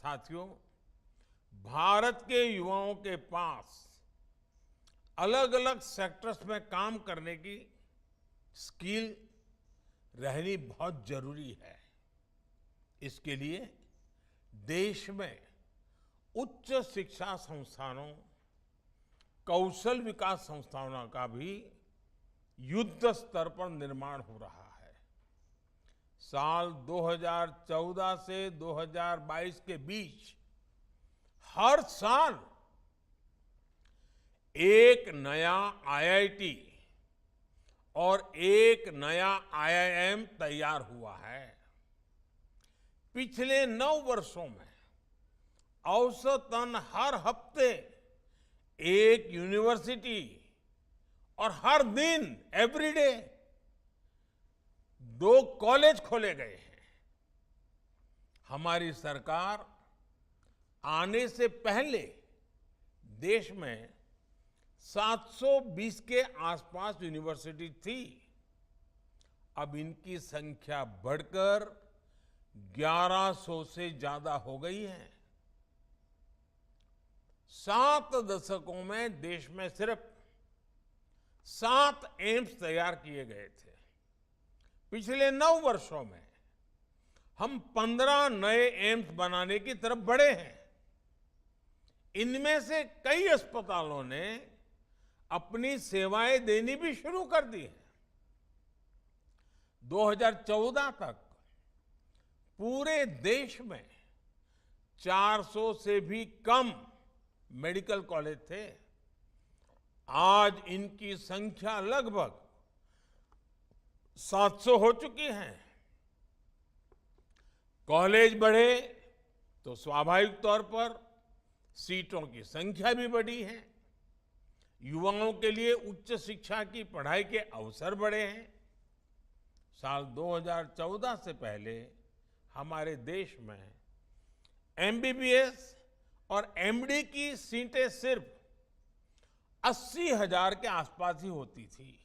साथियों, भारत के युवाओं के पास अलग अलग सेक्टर्स में काम करने की स्किल रहनी बहुत जरूरी है। इसके लिए देश में उच्च शिक्षा संस्थानों, कौशल विकास संस्थानों का भी युद्ध स्तर पर निर्माण हो रहा है। साल 2014 से 2022 के बीच हर साल एक नया आईआईटी और एक नया आईआईएम तैयार हुआ है। पिछले 9 वर्षों में औसतन हर हफ्ते एक यूनिवर्सिटी और हर दिन एवरीडे 2 कॉलेज खोले गए हैं। हमारी सरकार आने से पहले देश में 720 के आसपास यूनिवर्सिटी थी। अब इनकी संख्या बढ़कर 1100 से ज्यादा हो गई है। 7 दशकों में देश में सिर्फ 7 एम्स तैयार किए गए थे। पिछले 9 वर्षों में हम 15 नए एम्स बनाने की तरफ बढ़े हैं। इनमें से कई अस्पतालों ने अपनी सेवाएं देनी भी शुरू कर दी है। 2014 तक पूरे देश में 400 से भी कम मेडिकल कॉलेज थे। आज इनकी संख्या लगभग 700 हो चुकी है। कॉलेज बढ़े तो स्वाभाविक तौर पर सीटों की संख्या भी बढ़ी है। युवाओं के लिए उच्च शिक्षा की पढ़ाई के अवसर बढ़े हैं। साल 2014 से पहले हमारे देश में एमबीबीएस और एमडी की सीटें सिर्फ 80,000 के आसपास ही होती थी।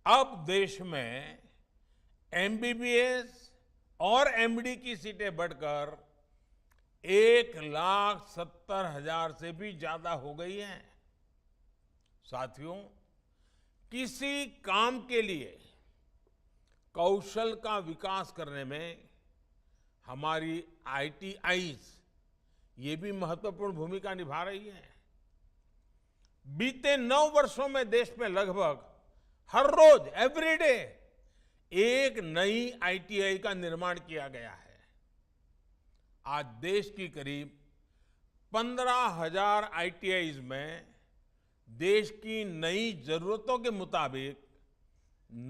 अब देश में एमबीबीएस और एमडी की सीटें बढ़कर 1,70,000 से भी ज्यादा हो गई हैं। साथियों, किसी काम के लिए कौशल का विकास करने में हमारी आईटीआईज ये भी महत्वपूर्ण भूमिका निभा रही है। बीते 9 वर्षों में देश में लगभग हर रोज एवरीडे एक नई आईटीआई का निर्माण किया गया है। आज देश की करीब 15,000 आईटीआईज में देश की नई जरूरतों के मुताबिक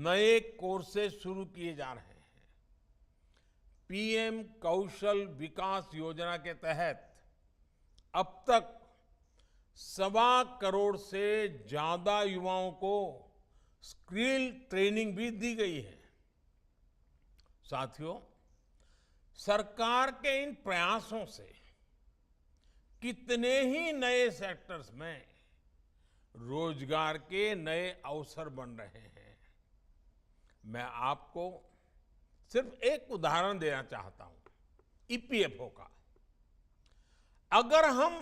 नए कोर्सेज शुरू किए जा रहे हैं। पीएम कौशल विकास योजना के तहत अब तक 1.25 करोड़ से ज्यादा युवाओं को स्किल ट्रेनिंग भी दी गई है। साथियों, सरकार के इन प्रयासों से कितने ही नए सेक्टर्स में रोजगार के नए अवसर बन रहे हैं। मैं आपको सिर्फ एक उदाहरण देना चाहता हूं, ईपीएफओ का। अगर हम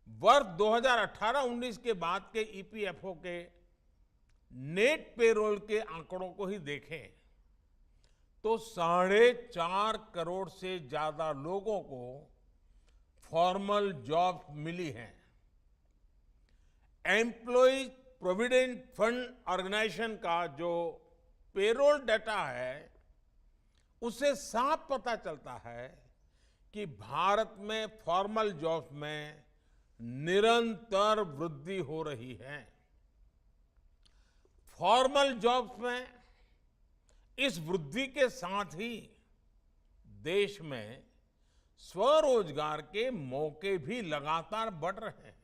वर्ष 2018-19 के बाद के ईपीएफओ के नेट पेरोल के आंकड़ों को ही देखें तो 4.5 करोड़ से ज्यादा लोगों को फॉर्मल जॉब मिली हैं। एम्प्लॉयज प्रोविडेंट फंड ऑर्गेनाइजेशन का जो पेरोल डाटा है उससे साफ पता चलता है कि भारत में फॉर्मल जॉब्स में निरंतर वृद्धि हो रही है। फॉर्मल जॉब्स में इस वृद्धि के साथ ही देश में स्वरोजगार के मौके भी लगातार बढ़ रहे हैं।